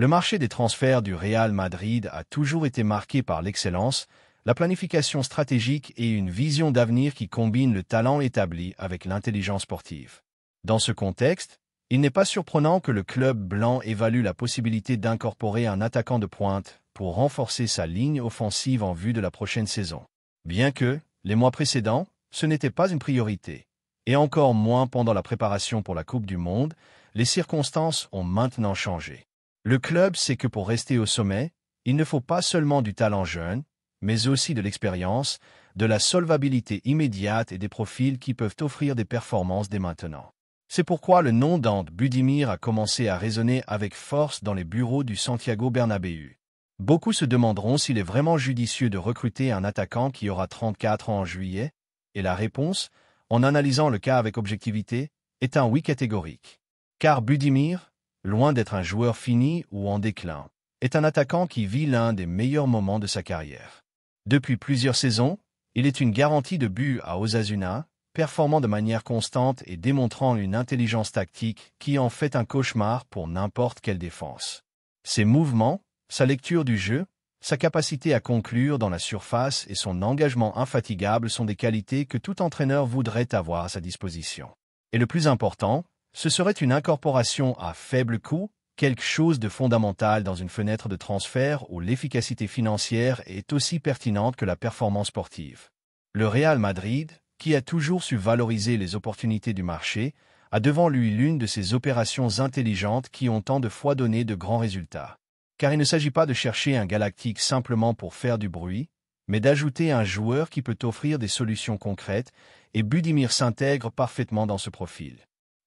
Le marché des transferts du Real Madrid a toujours été marqué par l'excellence, la planification stratégique et une vision d'avenir qui combine le talent établi avec l'intelligence sportive. Dans ce contexte, il n'est pas surprenant que le club blanc évalue la possibilité d'incorporer un attaquant de pointe pour renforcer sa ligne offensive en vue de la prochaine saison. Bien que, les mois précédents, ce n'était pas une priorité, et encore moins pendant la préparation pour la Coupe du Monde, les circonstances ont maintenant changé. Le club sait que pour rester au sommet, il ne faut pas seulement du talent jeune, mais aussi de l'expérience, de la solvabilité immédiate et des profils qui peuvent offrir des performances dès maintenant. C'est pourquoi le nom d'Ante Budimir a commencé à résonner avec force dans les bureaux du Santiago Bernabéu. Beaucoup se demanderont s'il est vraiment judicieux de recruter un attaquant qui aura 34 ans en juillet, et la réponse, en analysant le cas avec objectivité, est un oui catégorique. Car Budimir, loin d'être un joueur fini ou en déclin, est un attaquant qui vit l'un des meilleurs moments de sa carrière. Depuis plusieurs saisons, il est une garantie de but à Osasuna, performant de manière constante et démontrant une intelligence tactique qui en fait un cauchemar pour n'importe quelle défense. Ses mouvements, sa lecture du jeu, sa capacité à conclure dans la surface et son engagement infatigable sont des qualités que tout entraîneur voudrait avoir à sa disposition. Et le plus important, ce serait une incorporation à faible coût, quelque chose de fondamental dans une fenêtre de transfert où l'efficacité financière est aussi pertinente que la performance sportive. Le Real Madrid, qui a toujours su valoriser les opportunités du marché, a devant lui l'une de ces opérations intelligentes qui ont tant de fois donné de grands résultats. Car il ne s'agit pas de chercher un galactique simplement pour faire du bruit, mais d'ajouter un joueur qui peut offrir des solutions concrètes, et Budimir s'intègre parfaitement dans ce profil.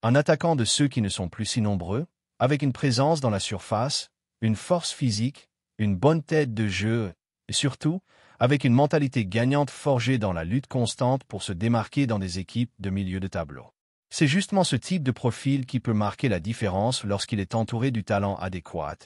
Un attaquant de ceux qui ne sont plus si nombreux, avec une présence dans la surface, une force physique, une bonne tête de jeu, et surtout, avec une mentalité gagnante forgée dans la lutte constante pour se démarquer dans des équipes de milieu de tableau. C'est justement ce type de profil qui peut marquer la différence lorsqu'il est entouré du talent adéquat,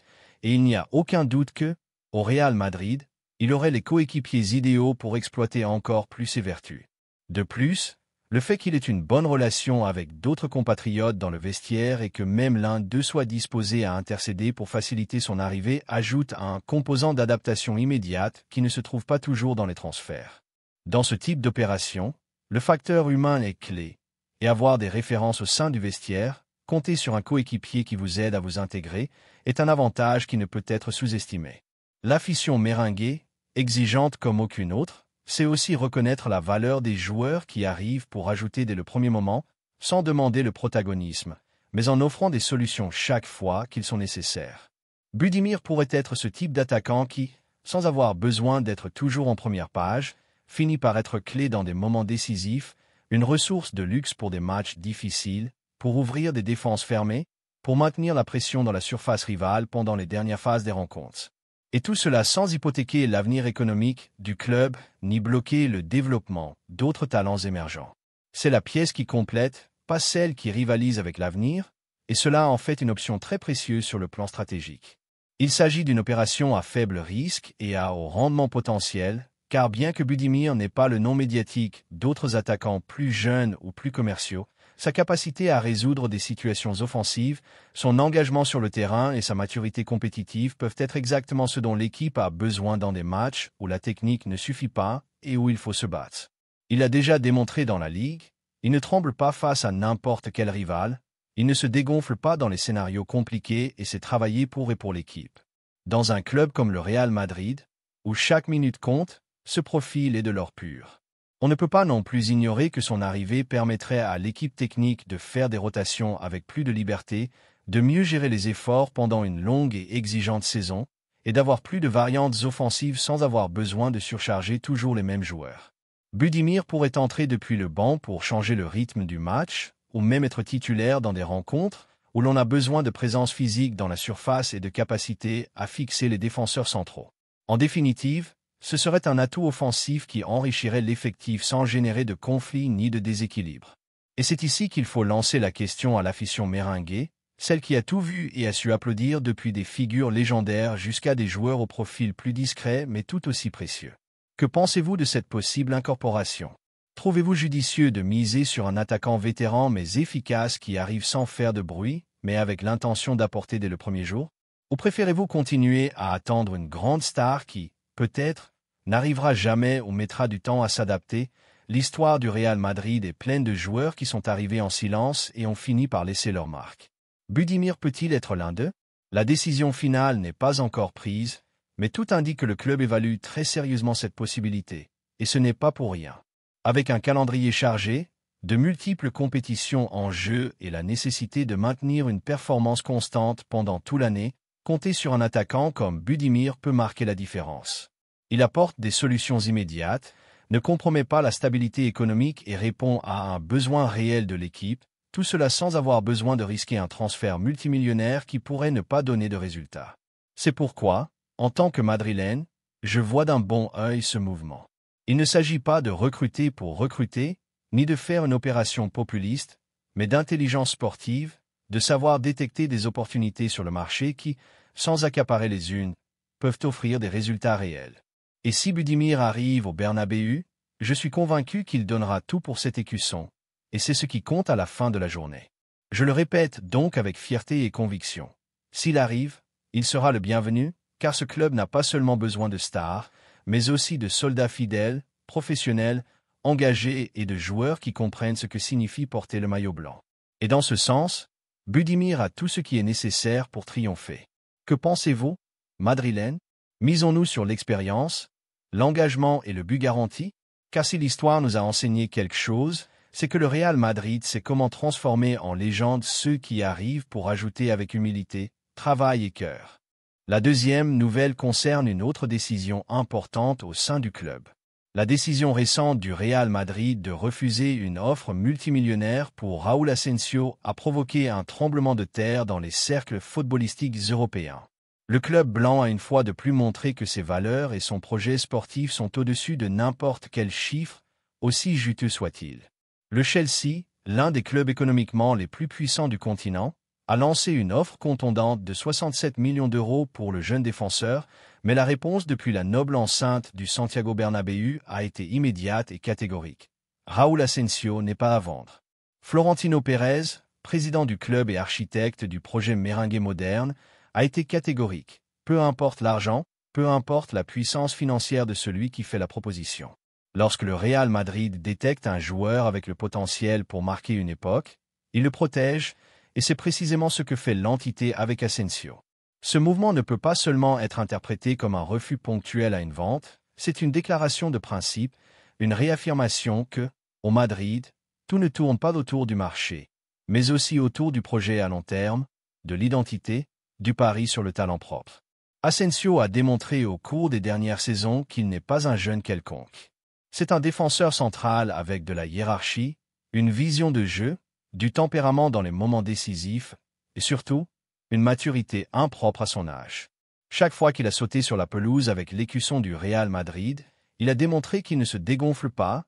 et il n'y a aucun doute que, au Real Madrid, il aurait les coéquipiers idéaux pour exploiter encore plus ses vertus. De plus, le fait qu'il ait une bonne relation avec d'autres compatriotes dans le vestiaire et que même l'un d'eux soit disposé à intercéder pour faciliter son arrivée ajoute un composant d'adaptation immédiate qui ne se trouve pas toujours dans les transferts. Dans ce type d'opération, le facteur humain est clé, et avoir des références au sein du vestiaire, compter sur un coéquipier qui vous aide à vous intégrer, est un avantage qui ne peut être sous-estimé. L'afition méringuée, exigeante comme aucune autre, c'est aussi reconnaître la valeur des joueurs qui arrivent pour ajouter dès le premier moment, sans demander le protagonisme, mais en offrant des solutions chaque fois qu'ils sont nécessaires. Budimir pourrait être ce type d'attaquant qui, sans avoir besoin d'être toujours en première page, finit par être clé dans des moments décisifs, une ressource de luxe pour des matchs difficiles, pour ouvrir des défenses fermées, pour maintenir la pression dans la surface rivale pendant les dernières phases des rencontres. Et tout cela sans hypothéquer l'avenir économique du club, ni bloquer le développement d'autres talents émergents. C'est la pièce qui complète, pas celle qui rivalise avec l'avenir, et cela en fait une option très précieuse sur le plan stratégique. Il s'agit d'une opération à faible risque et à haut rendement potentiel, car bien que Budimir n'ait pas le nom médiatique d'autres attaquants plus jeunes ou plus commerciaux, sa capacité à résoudre des situations offensives, son engagement sur le terrain et sa maturité compétitive peuvent être exactement ce dont l'équipe a besoin dans des matchs où la technique ne suffit pas et où il faut se battre. Il a déjà démontré dans la Ligue, il ne tremble pas face à n'importe quel rival, il ne se dégonfle pas dans les scénarios compliqués et sait travailler pour et pour l'équipe. Dans un club comme le Real Madrid, où chaque minute compte, ce profil est de l'or pur. On ne peut pas non plus ignorer que son arrivée permettrait à l'équipe technique de faire des rotations avec plus de liberté, de mieux gérer les efforts pendant une longue et exigeante saison, et d'avoir plus de variantes offensives sans avoir besoin de surcharger toujours les mêmes joueurs. Budimir pourrait entrer depuis le banc pour changer le rythme du match, ou même être titulaire dans des rencontres où l'on a besoin de présence physique dans la surface et de capacité à fixer les défenseurs centraux. En définitive, ce serait un atout offensif qui enrichirait l'effectif sans générer de conflits ni de déséquilibre. Et c'est ici qu'il faut lancer la question à l'afition méringuée, celle qui a tout vu et a su applaudir depuis des figures légendaires jusqu'à des joueurs au profil plus discret mais tout aussi précieux. Que pensez-vous de cette possible incorporation? Trouvez-vous judicieux de miser sur un attaquant vétéran mais efficace qui arrive sans faire de bruit, mais avec l'intention d'apporter dès le premier jour? Ou préférez-vous continuer à attendre une grande star qui, peut-être, n'arrivera jamais ou mettra du temps à s'adapter? L'histoire du Real Madrid est pleine de joueurs qui sont arrivés en silence et ont fini par laisser leur marque. Budimir peut-il être l'un d'eux? La décision finale n'est pas encore prise, mais tout indique que le club évalue très sérieusement cette possibilité, et ce n'est pas pour rien. Avec un calendrier chargé, de multiples compétitions en jeu et la nécessité de maintenir une performance constante pendant toute l'année, compter sur un attaquant comme Budimir peut marquer la différence. Il apporte des solutions immédiates, ne compromet pas la stabilité économique et répond à un besoin réel de l'équipe, tout cela sans avoir besoin de risquer un transfert multimillionnaire qui pourrait ne pas donner de résultats. C'est pourquoi, en tant que Madrilène, je vois d'un bon œil ce mouvement. Il ne s'agit pas de recruter pour recruter, ni de faire une opération populiste, mais d'intelligence sportive, de savoir détecter des opportunités sur le marché qui, sans accaparer les unes, peuvent offrir des résultats réels. Et si Budimir arrive au Bernabéu, je suis convaincu qu'il donnera tout pour cet écusson, et c'est ce qui compte à la fin de la journée. Je le répète donc avec fierté et conviction. S'il arrive, il sera le bienvenu, car ce club n'a pas seulement besoin de stars, mais aussi de soldats fidèles, professionnels, engagés et de joueurs qui comprennent ce que signifie porter le maillot blanc. Et dans ce sens, Budimir a tout ce qui est nécessaire pour triompher. Que pensez-vous, Madrilène? Misons-nous sur l'expérience, l'engagement et le but garanti? Car si l'histoire nous a enseigné quelque chose, c'est que le Real Madrid sait comment transformer en légende ceux qui arrivent pour ajouter avec humilité, travail et cœur. La deuxième nouvelle concerne une autre décision importante au sein du club. La décision récente du Real Madrid de refuser une offre multimillionnaire pour Raúl Asensio a provoqué un tremblement de terre dans les cercles footballistiques européens. Le club blanc a une fois de plus montré que ses valeurs et son projet sportif sont au-dessus de n'importe quel chiffre, aussi juteux soit-il. Le Chelsea, l'un des clubs économiquement les plus puissants du continent, a lancé une offre contondante de 67 millions d'euros pour le jeune défenseur, mais la réponse depuis la noble enceinte du Santiago Bernabéu a été immédiate et catégorique. Raúl Asensio n'est pas à vendre. Florentino Pérez, président du club et architecte du projet merengue moderne, a été catégorique. Peu importe l'argent, peu importe la puissance financière de celui qui fait la proposition. Lorsque le Real Madrid détecte un joueur avec le potentiel pour marquer une époque, il le protège, et c'est précisément ce que fait l'entité avec Asensio. Ce mouvement ne peut pas seulement être interprété comme un refus ponctuel à une vente, c'est une déclaration de principe, une réaffirmation que, au Madrid, tout ne tourne pas autour du marché, mais aussi autour du projet à long terme, de l'identité, du pari sur le talent propre. Asensio a démontré au cours des dernières saisons qu'il n'est pas un jeune quelconque. C'est un défenseur central avec de la hiérarchie, une vision de jeu, du tempérament dans les moments décisifs, et surtout, une maturité impropre à son âge. Chaque fois qu'il a sauté sur la pelouse avec l'écusson du Real Madrid, il a démontré qu'il ne se dégonfle pas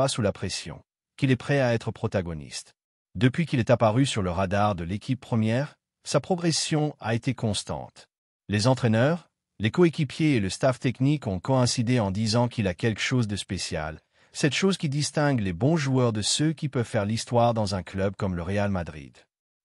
sous la pression, qu'il est prêt à être protagoniste. Depuis qu'il est apparu sur le radar de l'équipe première, sa progression a été constante. Les entraîneurs, les coéquipiers et le staff technique ont coïncidé en disant qu'il a quelque chose de spécial, cette chose qui distingue les bons joueurs de ceux qui peuvent faire l'histoire dans un club comme le Real Madrid.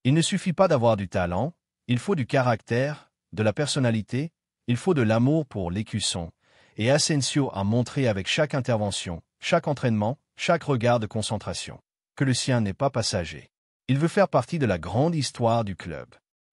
Il ne suffit pas d'avoir du talent, il faut du caractère, de la personnalité, il faut de l'amour pour l'écusson, et Asensio a montré avec chaque intervention, chaque entraînement, chaque regard de concentration, que le sien n'est pas passager. Il veut faire partie de la grande histoire du club.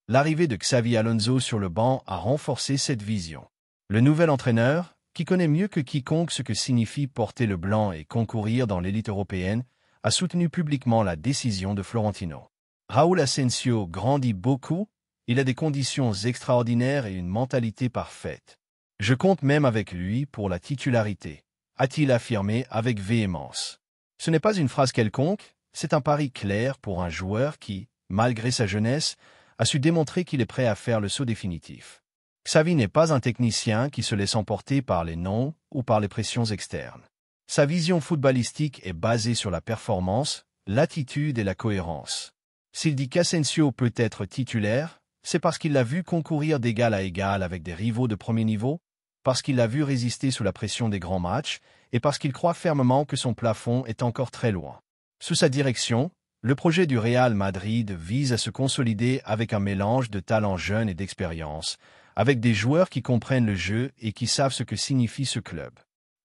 L'arrivée de Xavi Alonso sur le banc a renforcé cette vision. Le nouvel entraîneur, qui connaît mieux que quiconque ce que signifie porter le blanc et concourir dans l'élite européenne, a soutenu publiquement la décision de Florentino. Raúl Asensio grandit beaucoup, il a des conditions extraordinaires et une mentalité parfaite. Je compte même avec lui pour la titularité, a-t-il affirmé avec véhémence. Ce n'est pas une phrase quelconque, c'est un pari clair pour un joueur qui, malgré sa jeunesse, a su démontrer qu'il est prêt à faire le saut définitif. Xavi n'est pas un technicien qui se laisse emporter par les noms ou par les pressions externes. Sa vision footballistique est basée sur la performance, l'attitude et la cohérence. S'il dit qu'Asensio peut être titulaire, c'est parce qu'il l'a vu concourir d'égal à égal avec des rivaux de premier niveau, parce qu'il l'a vu résister sous la pression des grands matchs, et parce qu'il croit fermement que son plafond est encore très loin. Sous sa direction, Le projet du Real Madrid vise à se consolider avec un mélange de talents jeunes et d'expérience, avec des joueurs qui comprennent le jeu et qui savent ce que signifie ce club.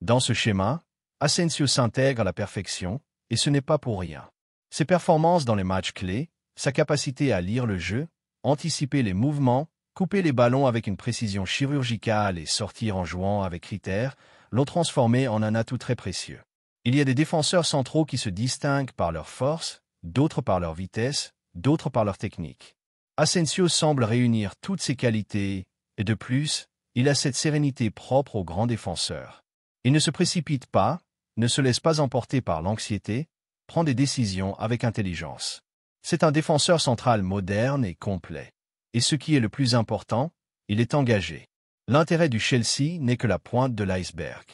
Dans ce schéma, Asensio s'intègre à la perfection, et ce n'est pas pour rien. Ses performances dans les matchs clés, sa capacité à lire le jeu, anticiper les mouvements, couper les ballons avec une précision chirurgicale et sortir en jouant avec critères, l'ont transformé en un atout très précieux. Il y a des défenseurs centraux qui se distinguent par leur force, d'autres par leur vitesse, d'autres par leur technique. Asensio semble réunir toutes ces qualités, et de plus, il a cette sérénité propre aux grands défenseurs. Il ne se précipite pas, ne se laisse pas emporter par l'anxiété, prend des décisions avec intelligence. C'est un défenseur central moderne et complet. Et ce qui est le plus important, il est engagé. L'intérêt du Chelsea n'est que la pointe de l'iceberg.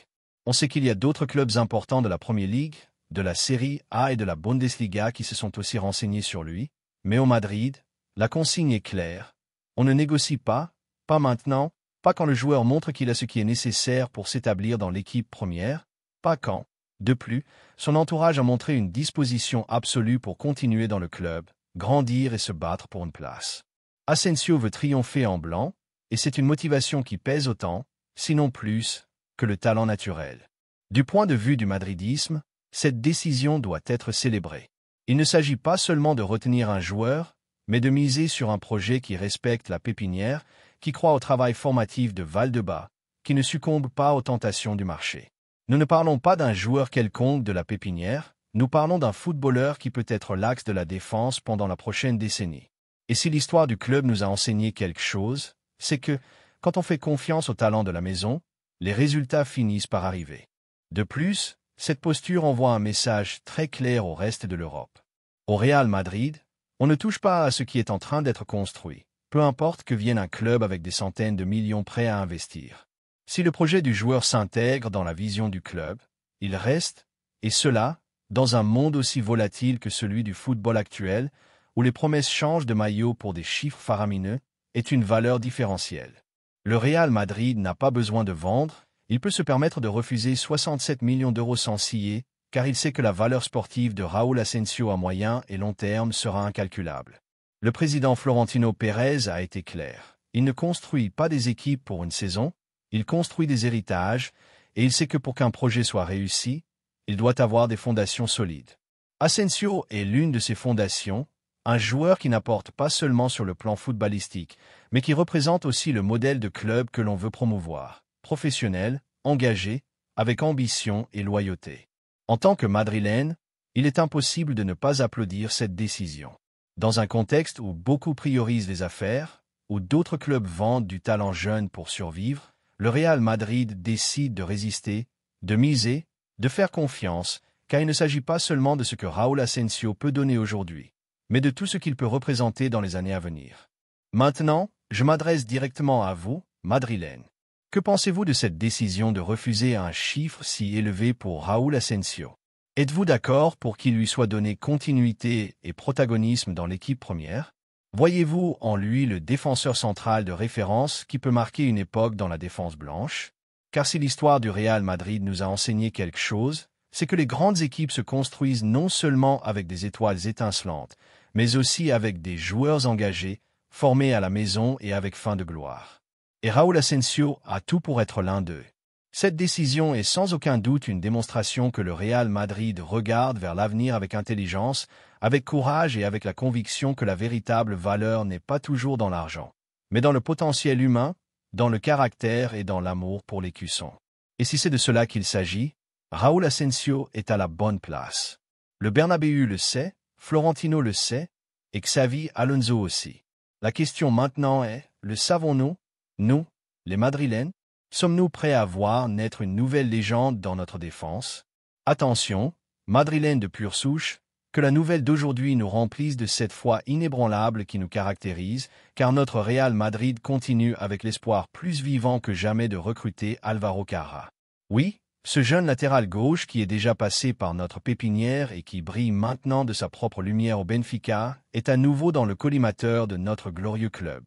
On sait qu'il y a d'autres clubs importants de la Premier League, de la Serie A et de la Bundesliga qui se sont aussi renseignés sur lui, mais au Madrid, la consigne est claire. On ne négocie pas maintenant, pas quand le joueur montre qu'il a ce qui est nécessaire pour s'établir dans l'équipe première, pas quand, de plus, son entourage a montré une disposition absolue pour continuer dans le club, grandir et se battre pour une place. Asensio veut triompher en blanc, et c'est une motivation qui pèse autant, sinon plus, que le talent naturel. Du point de vue du madridisme, cette décision doit être célébrée. Il ne s'agit pas seulement de retenir un joueur, mais de miser sur un projet qui respecte la pépinière, qui croit au travail formatif de Valdebebas, qui ne succombe pas aux tentations du marché. Nous ne parlons pas d'un joueur quelconque de la pépinière, nous parlons d'un footballeur qui peut être l'axe de la défense pendant la prochaine décennie. Et si l'histoire du club nous a enseigné quelque chose, c'est que, quand on fait confiance au talent de la maison, les résultats finissent par arriver. De plus, cette posture envoie un message très clair au reste de l'Europe. Au Real Madrid, on ne touche pas à ce qui est en train d'être construit, peu importe que vienne un club avec des centaines de millions prêts à investir. Si le projet du joueur s'intègre dans la vision du club, il reste, et cela, dans un monde aussi volatile que celui du football actuel, où les promesses changent de maillot pour des chiffres faramineux, est une valeur différentielle. Le Real Madrid n'a pas besoin de vendre, il peut se permettre de refuser 67 millions d'euros sans scier, car il sait que la valeur sportive de Raúl Asensio à moyen et long terme sera incalculable. Le président Florentino Pérez a été clair. Il ne construit pas des équipes pour une saison, il construit des héritages, et il sait que pour qu'un projet soit réussi, il doit avoir des fondations solides. Asensio est l'une de ces fondations, un joueur qui n'apporte pas seulement sur le plan footballistique, mais qui représente aussi le modèle de club que l'on veut promouvoir, professionnel, engagé, avec ambition et loyauté. En tant que Madrilène, il est impossible de ne pas applaudir cette décision. Dans un contexte où beaucoup priorisent les affaires, où d'autres clubs vendent du talent jeune pour survivre, le Real Madrid décide de résister, de miser, de faire confiance, car il ne s'agit pas seulement de ce que Raúl Asensio peut donner aujourd'hui, mais de tout ce qu'il peut représenter dans les années à venir. Maintenant, je m'adresse directement à vous, Madrilène. Que pensez-vous de cette décision de refuser un chiffre si élevé pour Raúl Asensio? Êtes-vous d'accord pour qu'il lui soit donné continuité et protagonisme dans l'équipe première? Voyez-vous en lui le défenseur central de référence qui peut marquer une époque dans la défense blanche? Car si l'histoire du Real Madrid nous a enseigné quelque chose, c'est que les grandes équipes se construisent non seulement avec des étoiles étincelantes, mais aussi avec des joueurs engagés, formés à la maison et avec faim de gloire. Et Raúl Asensio a tout pour être l'un d'eux. Cette décision est sans aucun doute une démonstration que le Real Madrid regarde vers l'avenir avec intelligence, avec courage et avec la conviction que la véritable valeur n'est pas toujours dans l'argent, mais dans le potentiel humain, dans le caractère et dans l'amour pour l'écusson. Et si c'est de cela qu'il s'agit, Raúl Asensio est à la bonne place. Le Bernabéu le sait, Florentino le sait, et Xavi Alonso aussi. La question maintenant est, le savons-nous, nous, les Madrilènes? Sommes-nous prêts à voir naître une nouvelle légende dans notre défense? Attention, Madrilènes de pure souche, que la nouvelle d'aujourd'hui nous remplisse de cette foi inébranlable qui nous caractérise, car notre Real Madrid continue avec l'espoir plus vivant que jamais de recruter Alvaro Carra. Oui, ce jeune latéral gauche qui est déjà passé par notre pépinière et qui brille maintenant de sa propre lumière au Benfica, est à nouveau dans le collimateur de notre glorieux club.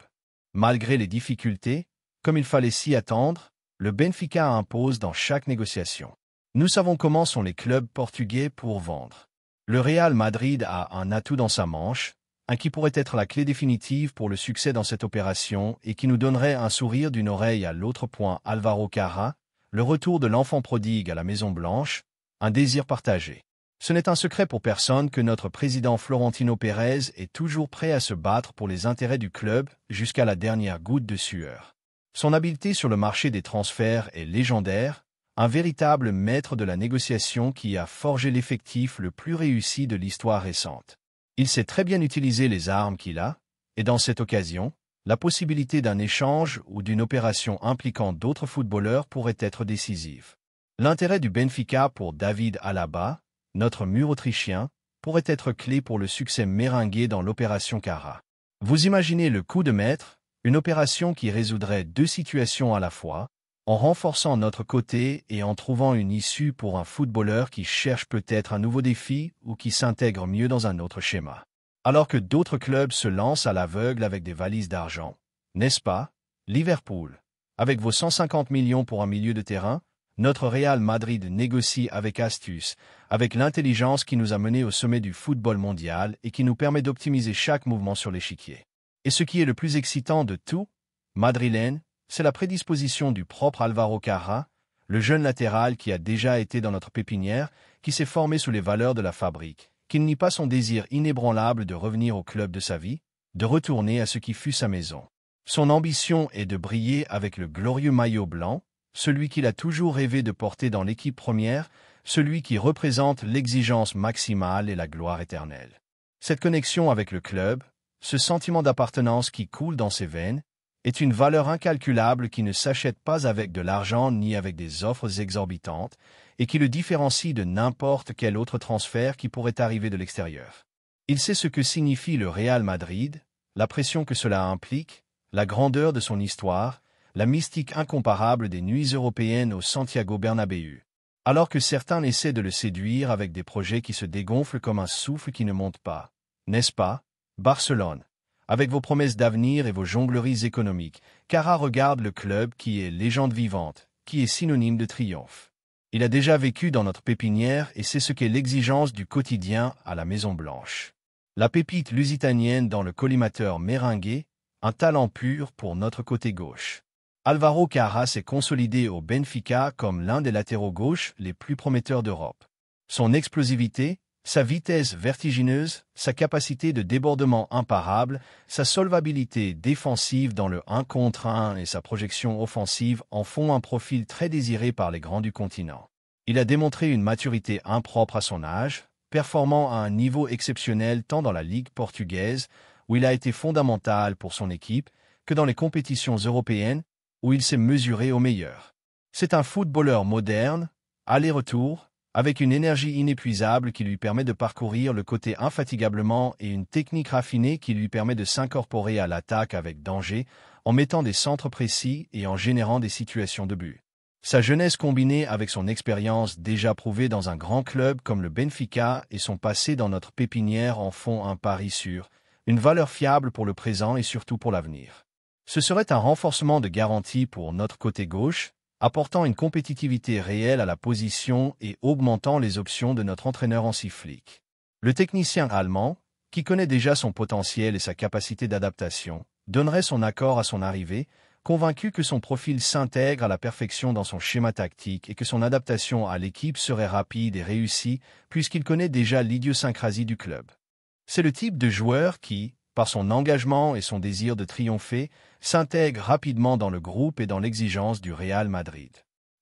Malgré les difficultés, comme il fallait s'y attendre, le Benfica impose dans chaque négociation. Nous savons comment sont les clubs portugais pour vendre. Le Real Madrid a un atout dans sa manche, un qui pourrait être la clé définitive pour le succès dans cette opération et qui nous donnerait un sourire d'une oreille à l'autre. Alvaro Carra, le retour de l'enfant prodigue à la Maison-Blanche, un désir partagé. Ce n'est un secret pour personne que notre président Florentino Pérez est toujours prêt à se battre pour les intérêts du club jusqu'à la dernière goutte de sueur. Son habileté sur le marché des transferts est légendaire, un véritable maître de la négociation qui a forgé l'effectif le plus réussi de l'histoire récente. Il sait très bien utiliser les armes qu'il a, et dans cette occasion, la possibilité d'un échange ou d'une opération impliquant d'autres footballeurs pourrait être décisive. L'intérêt du Benfica pour David Alaba, notre mur autrichien, pourrait être clé pour le succès méringué dans l'opération Carra. Vous imaginez le coup de maître, une opération qui résoudrait deux situations à la fois, en renforçant notre côté et en trouvant une issue pour un footballeur qui cherche peut-être un nouveau défi ou qui s'intègre mieux dans un autre schéma. Alors que d'autres clubs se lancent à l'aveugle avec des valises d'argent, n'est-ce pas, Liverpool? Avec vos 150 millions pour un milieu de terrain, notre Real Madrid négocie avec astuce, avec l'intelligence qui nous a menés au sommet du football mondial et qui nous permet d'optimiser chaque mouvement sur l'échiquier. Et ce qui est le plus excitant de tout, madrilène, c'est la prédisposition du propre Alvaro Carra, le jeune latéral qui a déjà été dans notre pépinière, qui s'est formé sous les valeurs de la fabrique, qui ne nie pas son désir inébranlable de revenir au club de sa vie, de retourner à ce qui fut sa maison. Son ambition est de briller avec le glorieux maillot blanc, celui qu'il a toujours rêvé de porter dans l'équipe première, celui qui représente l'exigence maximale et la gloire éternelle. Cette connexion avec le club, ce sentiment d'appartenance qui coule dans ses veines, est une valeur incalculable qui ne s'achète pas avec de l'argent ni avec des offres exorbitantes et qui le différencie de n'importe quel autre transfert qui pourrait arriver de l'extérieur. Il sait ce que signifie le Real Madrid, la pression que cela implique, la grandeur de son histoire, la mystique incomparable des nuits européennes au Santiago Bernabéu. Alors que certains essaient de le séduire avec des projets qui se dégonflent comme un souffle qui ne monte pas, n'est-ce pas, Barcelone? Avec vos promesses d'avenir et vos jongleries économiques, Carra regarde le club qui est légende vivante, qui est synonyme de triomphe. Il a déjà vécu dans notre pépinière et sait ce qu'est l'exigence du quotidien à la Maison-Blanche. La pépite lusitanienne dans le collimateur méringué, un talent pur pour notre côté gauche. Alvaro Carra s'est consolidé au Benfica comme l'un des latéraux gauches les plus prometteurs d'Europe. Son explosivité, sa vitesse vertigineuse, sa capacité de débordement imparable, sa solvabilité défensive dans le 1 contre 1 et sa projection offensive en font un profil très désiré par les grands du continent. Il a démontré une maturité impropre à son âge, performant à un niveau exceptionnel tant dans la Ligue portugaise, où il a été fondamental pour son équipe, que dans les compétitions européennes, où il s'est mesuré au meilleur. C'est un footballeur moderne, aller-retour, avec une énergie inépuisable qui lui permet de parcourir le côté infatigablement et une technique raffinée qui lui permet de s'incorporer à l'attaque avec danger, en mettant des centres précis et en générant des situations de but. Sa jeunesse combinée avec son expérience déjà prouvée dans un grand club comme le Benfica et son passé dans notre pépinière en font un pari sûr, une valeur fiable pour le présent et surtout pour l'avenir. Ce serait un renforcement de garantie pour notre côté gauche, apportant une compétitivité réelle à la position et augmentant les options de notre entraîneur Hansi Flick. Le technicien allemand, qui connaît déjà son potentiel et sa capacité d'adaptation, donnerait son accord à son arrivée, convaincu que son profil s'intègre à la perfection dans son schéma tactique et que son adaptation à l'équipe serait rapide et réussie puisqu'il connaît déjà l'idiosyncrasie du club. C'est le type de joueur qui, par son engagement et son désir de triompher, s'intègre rapidement dans le groupe et dans l'exigence du Real Madrid.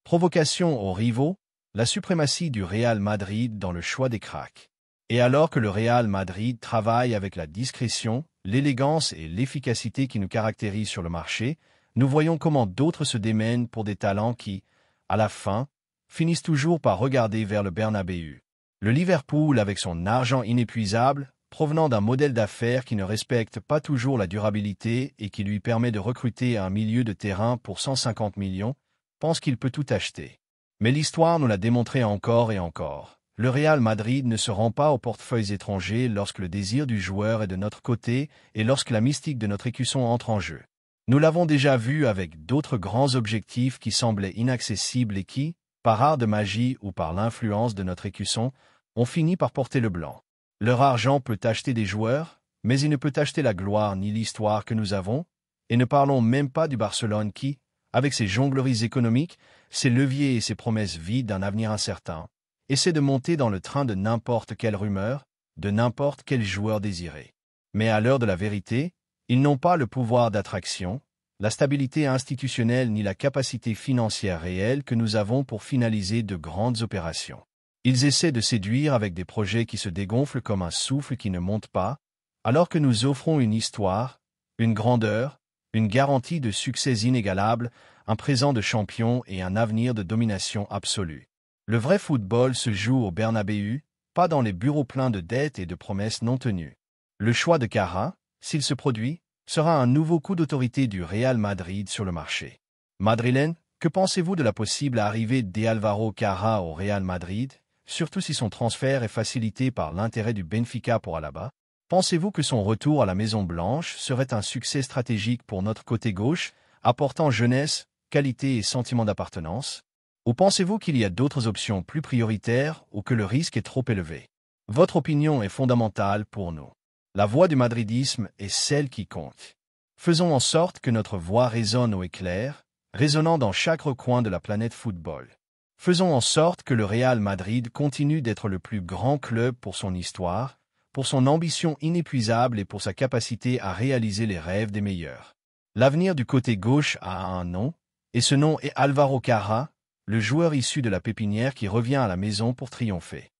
Provocation aux rivaux, la suprématie du Real Madrid dans le choix des cracks. Et alors que le Real Madrid travaille avec la discrétion, l'élégance et l'efficacité qui nous caractérisent sur le marché, nous voyons comment d'autres se démènent pour des talents qui, à la fin, finissent toujours par regarder vers le Bernabéu. Le Liverpool, avec son argent inépuisable, provenant d'un modèle d'affaires qui ne respecte pas toujours la durabilité et qui lui permet de recruter un milieu de terrain pour 150 millions, pense qu'il peut tout acheter. Mais l'histoire nous l'a démontré encore et encore. Le Real Madrid ne se rend pas aux portefeuilles étrangers lorsque le désir du joueur est de notre côté et lorsque la mystique de notre écusson entre en jeu. Nous l'avons déjà vu avec d'autres grands objectifs qui semblaient inaccessibles et qui, par art de magie ou par l'influence de notre écusson, on finit par porter le blanc. Leur argent peut acheter des joueurs, mais il ne peut acheter la gloire ni l'histoire que nous avons, et ne parlons même pas du Barcelone qui, avec ses jongleries économiques, ses leviers et ses promesses vides d'un avenir incertain, essaie de monter dans le train de n'importe quelle rumeur, de n'importe quel joueur désiré. Mais à l'heure de la vérité, ils n'ont pas le pouvoir d'attraction, la stabilité institutionnelle ni la capacité financière réelle que nous avons pour finaliser de grandes opérations. Ils essaient de séduire avec des projets qui se dégonflent comme un souffle qui ne monte pas, alors que nous offrons une histoire, une grandeur, une garantie de succès inégalable, un présent de champion et un avenir de domination absolue. Le vrai football se joue au Bernabéu, pas dans les bureaux pleins de dettes et de promesses non tenues. Le choix de Cara, s'il se produit, sera un nouveau coup d'autorité du Real Madrid sur le marché. Madrilène, que pensez-vous de la possible arrivée d'Álvaro Cara au Real Madrid, surtout si son transfert est facilité par l'intérêt du Benfica pour Alaba? Pensez-vous que son retour à la Maison-Blanche serait un succès stratégique pour notre côté gauche, apportant jeunesse, qualité et sentiment d'appartenance? Ou pensez-vous qu'il y a d'autres options plus prioritaires ou que le risque est trop élevé? Votre opinion est fondamentale pour nous. La voix du madridisme est celle qui compte. Faisons en sorte que notre voix résonne au éclair, résonnant dans chaque recoin de la planète football. Faisons en sorte que le Real Madrid continue d'être le plus grand club pour son histoire, pour son ambition inépuisable et pour sa capacité à réaliser les rêves des meilleurs. L'avenir du côté gauche a un nom, et ce nom est Álvaro Cara, le joueur issu de la pépinière qui revient à la maison pour triompher.